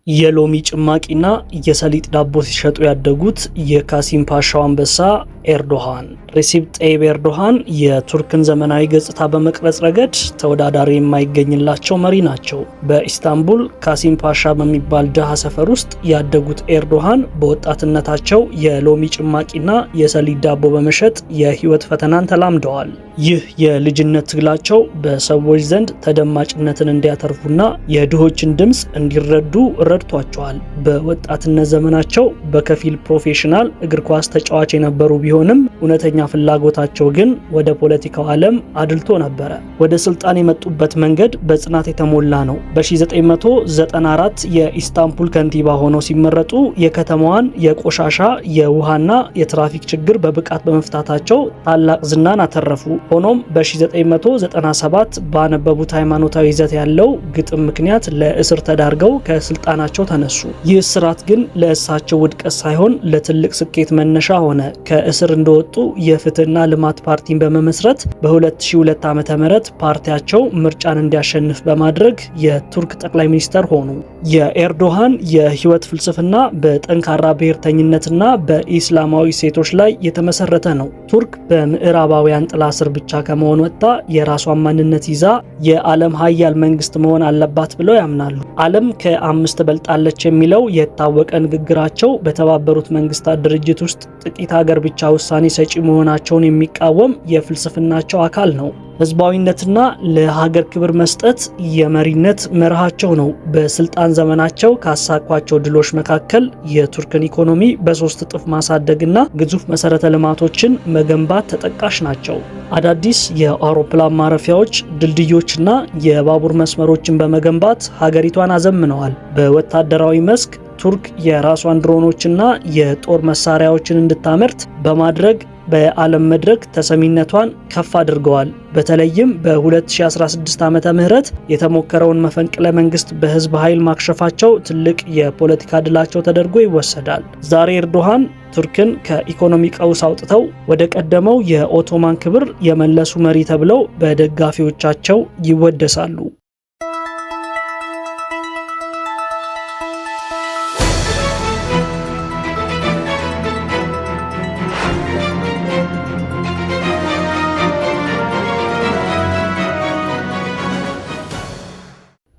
የሎሚ ጭማቂና የሰሊጥ ዳቦ ሲሸጡ ያደጉት የካሲም ፓሻው አንበሳ ኤርዶሃን ሬሲፕ ጠይብ ኤርዶሃን የቱርክን ዘመናዊ ገጽታ በመቅረጽ ረገድ ተወዳዳሪ የማይገኝላቸው መሪ ናቸው። በኢስታንቡል ካሲም ፓሻ በሚባል ድሃ ሰፈር ውስጥ ያደጉት ኤርዶሃን በወጣትነታቸው የሎሚ ጭማቂና የሰሊጥ ዳቦ በመሸጥ የህይወት ፈተናን ተላምደዋል። ይህ የልጅነት ትግላቸው በሰዎች ዘንድ ተደማጭነትን እንዲያተርፉና የድሆችን ድምፅ እንዲረዱ ረድቷቸዋል። በወጣትነት ዘመናቸው በከፊል ፕሮፌሽናል እግር ኳስ ተጫዋች የነበሩ ቢሆንም እውነተኛ ፍላጎታቸው ግን ወደ ፖለቲካው ዓለም አድልቶ ነበረ። ወደ ስልጣን የመጡበት መንገድ በጽናት የተሞላ ነው። በ1994 የኢስታንቡል ከንቲባ ሆነው ሲመረጡ የከተማዋን የቆሻሻ የውሃና የትራፊክ ችግር በብቃት በመፍታታቸው ታላቅ ዝናን አተረፉ። ሆኖም በ1997 ባነበቡት ሃይማኖታዊ ይዘት ያለው ግጥም ምክንያት ለእስር ተዳርገው ከስልጣናቸው ተነሱ። ይህ እስራት ግን ለእሳቸው ውድቀት ሳይሆን ለትልቅ ስኬት መነሻ ሆነ። ከእስር እንደወጡ የፍትህና ልማት ፓርቲን በመመስረት በ2002 ዓ.ም ፓርቲያቸው ምርጫን እንዲያሸንፍ በማድረግ የቱርክ ጠቅላይ ሚኒስተር ሆኑ። የኤርዶሃን የህይወት ፍልስፍና በጠንካራ ብሔርተኝነትና በኢስላማዊ ሴቶች ላይ የተመሰረተ ነው። ቱርክ በምዕራባውያን ጥላ ስር ብቻ ከመሆን ወጥታ የራሷን ማንነት ይዛ የዓለም ሀያል መንግስት መሆን አለባት ብለው ያምናሉ። ዓለም ከ5 ትበልጣለች የሚለው የታወቀ ንግግራቸው በተባበሩት መንግስታት ድርጅት ውስጥ ጥቂት ሀገር ብቻ ውሳኔ ሰጪ መሆናቸውን የሚቃወም የፍልስፍናቸው አካል ነው። ህዝባዊነትና ለሀገር ክብር መስጠት የመሪነት መርሃቸው ነው። በስልጣን ዘመናቸው ካሳኳቸው ድሎች መካከል የቱርክን ኢኮኖሚ በ3 እጥፍ ማሳደግና ግዙፍ መሰረተ ልማቶችን መገንባት ተጠቃሽ ናቸው። አዳዲስ የአውሮፕላን ማረፊያዎች፣ ድልድዮችና የባቡር መስመሮችን በመገንባት ሀገሪቷን አዘምነዋል። በወታደራዊ መስክ ቱርክ የራሷን ድሮኖችና የጦር መሳሪያዎችን እንድታመርት በማድረግ በዓለም መድረክ ተሰሚነቷን ከፍ አድርገዋል። በተለይም በ2016 ዓመተ ምህረት የተሞከረውን መፈንቅለ መንግስት በህዝብ ኃይል ማክሸፋቸው ትልቅ የፖለቲካ ድላቸው ተደርጎ ይወሰዳል። ዛሬ ኤርዶሃን ቱርክን ከኢኮኖሚ ቀውስ አውጥተው ወደ ቀደመው የኦቶማን ክብር የመለሱ መሪ ተብለው በደጋፊዎቻቸው ይወደሳሉ።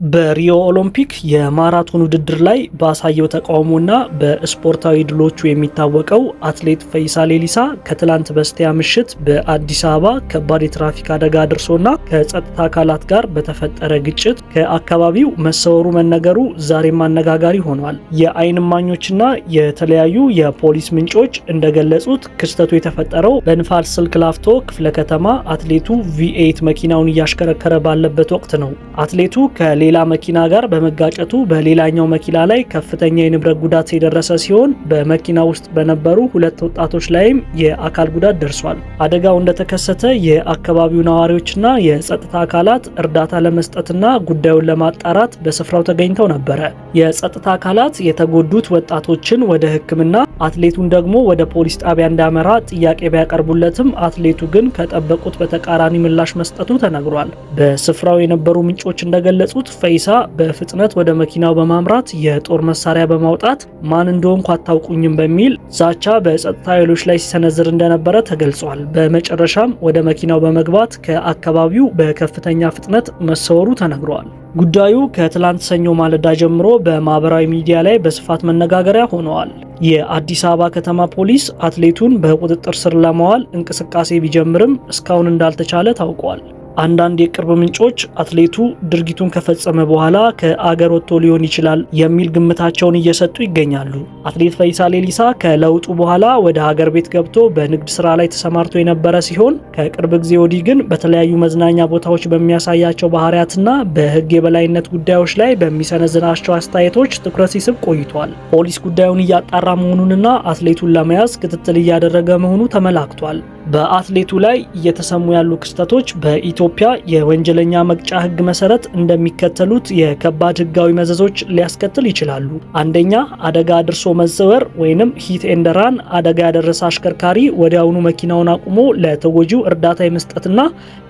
በሪዮ ኦሎምፒክ የማራቶን ውድድር ላይ ባሳየው ተቃውሞና በስፖርታዊ ድሎቹ የሚታወቀው አትሌት ፈይሳ ሌሊሳ ከትላንት በስቲያ ምሽት በአዲስ አበባ ከባድ የትራፊክ አደጋ አድርሶና ከጸጥታ አካላት ጋር በተፈጠረ ግጭት ከአካባቢው መሰወሩ መነገሩ ዛሬም አነጋጋሪ ሆኗል። የዓይን እማኞችና የተለያዩ የፖሊስ ምንጮች እንደገለጹት ክስተቱ የተፈጠረው በንፋስ ስልክ ላፍቶ ክፍለ ከተማ አትሌቱ ቪ8 መኪናውን እያሽከረከረ ባለበት ወቅት ነው። አትሌቱ ከሌላ መኪና ጋር በመጋጨቱ በሌላኛው መኪና ላይ ከፍተኛ የንብረት ጉዳት የደረሰ ሲሆን በመኪና ውስጥ በነበሩ 2 ወጣቶች ላይም የአካል ጉዳት ደርሷል። አደጋው እንደተከሰተ የአካባቢው ነዋሪዎችና የጸጥታ አካላት እርዳታ ለመስጠትና ጉዳዩን ለማጣራት በስፍራው ተገኝተው ነበረ። የጸጥታ አካላት የተጎዱት ወጣቶችን ወደ ሕክምና አትሌቱን ደግሞ ወደ ፖሊስ ጣቢያ እንዳመራ ጥያቄ ቢያቀርቡለትም አትሌቱ ግን ከጠበቁት በተቃራኒ ምላሽ መስጠቱ ተነግሯል። በስፍራው የነበሩ ምንጮች እንደገለጹት ፈይሳ በፍጥነት ወደ መኪናው በማምራት የጦር መሳሪያ በማውጣት ማን እንደሆንኩ አታውቁኝም በሚል ዛቻ በጸጥታ ኃይሎች ላይ ሲሰነዝር እንደነበረ ተገልጿል። በመጨረሻም ወደ መኪናው በመግባት ከአካባቢው በከፍተኛ ፍጥነት መሰወሩ ተነግሯል። ጉዳዩ ከትላንት ሰኞ ማለዳ ጀምሮ በማህበራዊ ሚዲያ ላይ በስፋት መነጋገሪያ ሆነዋል። የአዲስ አበባ ከተማ ፖሊስ አትሌቱን በቁጥጥር ስር ለማዋል እንቅስቃሴ ቢጀምርም እስካሁን እንዳልተቻለ ታውቋል። አንዳንድ የቅርብ ምንጮች አትሌቱ ድርጊቱን ከፈጸመ በኋላ ከአገር ወጥቶ ሊሆን ይችላል የሚል ግምታቸውን እየሰጡ ይገኛሉ። አትሌት ፈይሳ ሌሊሳ ከለውጡ በኋላ ወደ ሀገር ቤት ገብቶ በንግድ ስራ ላይ ተሰማርቶ የነበረ ሲሆን ከቅርብ ጊዜ ወዲህ ግን በተለያዩ መዝናኛ ቦታዎች በሚያሳያቸው ባህሪያትና በሕግ የበላይነት ጉዳዮች ላይ በሚሰነዝራቸው አስተያየቶች ትኩረት ሲስብ ቆይቷል። ፖሊስ ጉዳዩን እያጣራ መሆኑንና አትሌቱን ለመያዝ ክትትል እያደረገ መሆኑ ተመላክቷል። በአትሌቱ ላይ እየተሰሙ ያሉ ክስተቶች በኢትዮጵያ የወንጀለኛ መቅጫ ሕግ መሰረት እንደሚከተሉት የከባድ ሕጋዊ መዘዞች ሊያስከትል ይችላሉ። አንደኛ፣ አደጋ አድርሶ መዘወር ወይንም ሂት ኤንድ ራን። አደጋ ያደረሰ አሽከርካሪ ወዲያውኑ መኪናውን አቁሞ ለተጎጂው እርዳታ የመስጠትና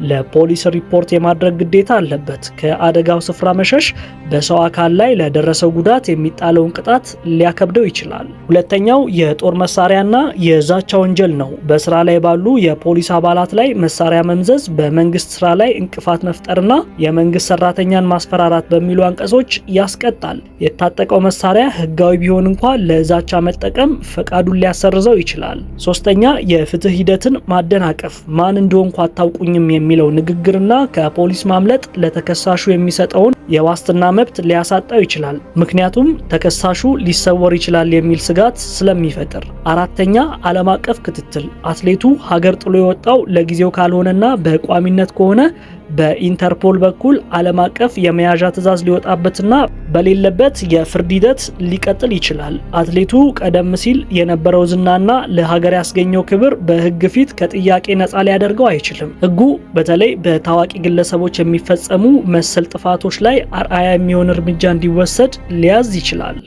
ለፖሊስ ሪፖርት የማድረግ ግዴታ አለበት። ከአደጋው ስፍራ መሸሽ በሰው አካል ላይ ለደረሰው ጉዳት የሚጣለውን ቅጣት ሊያከብደው ይችላል። ሁለተኛው፣ የጦር መሳሪያና የዛቻ ወንጀል ነው። በስራ ላይ ባሉ የፖሊስ አባላት ላይ መሳሪያ መምዘዝ፣ በመንግስት ስራ ላይ እንቅፋት መፍጠርና የመንግስት ሰራተኛን ማስፈራራት በሚሉ አንቀጾች ያስቀጣል። የታጠቀው መሳሪያ ህጋዊ ቢሆን እንኳን ለዛቻ መጠቀም ፈቃዱን ሊያሰርዘው ይችላል። ሶስተኛ፣ የፍትህ ሂደትን ማደናቀፍ። ማን እንደሆንኩ አታውቁኝም የሚለው ንግግርና ከፖሊስ ማምለጥ ለተከሳሹ የሚሰጠውን የዋስትና መብት ሊያሳጣው ይችላል፣ ምክንያቱም ተከሳሹ ሊሰወር ይችላል የሚል ስጋት ስለሚፈጥር። አራተኛ፣ ዓለም አቀፍ ክትትል። አትሌቱ ሀገር ጥሎ የወጣው ለጊዜው ካልሆነና በቋሚነት ከሆነ በኢንተርፖል በኩል ዓለም አቀፍ የመያዣ ትዕዛዝ ሊወጣበትና በሌለበት የፍርድ ሂደት ሊቀጥል ይችላል። አትሌቱ ቀደም ሲል የነበረው ዝናና ለሀገር ያስገኘው ክብር በህግ ፊት ከጥያቄ ነፃ ሊያደርገው አይችልም። ህጉ በተለይ በታዋቂ ግለሰቦች የሚፈጸሙ መሰል ጥፋቶች ላይ አርአያ የሚሆን እርምጃ እንዲወሰድ ሊያዝ ይችላል።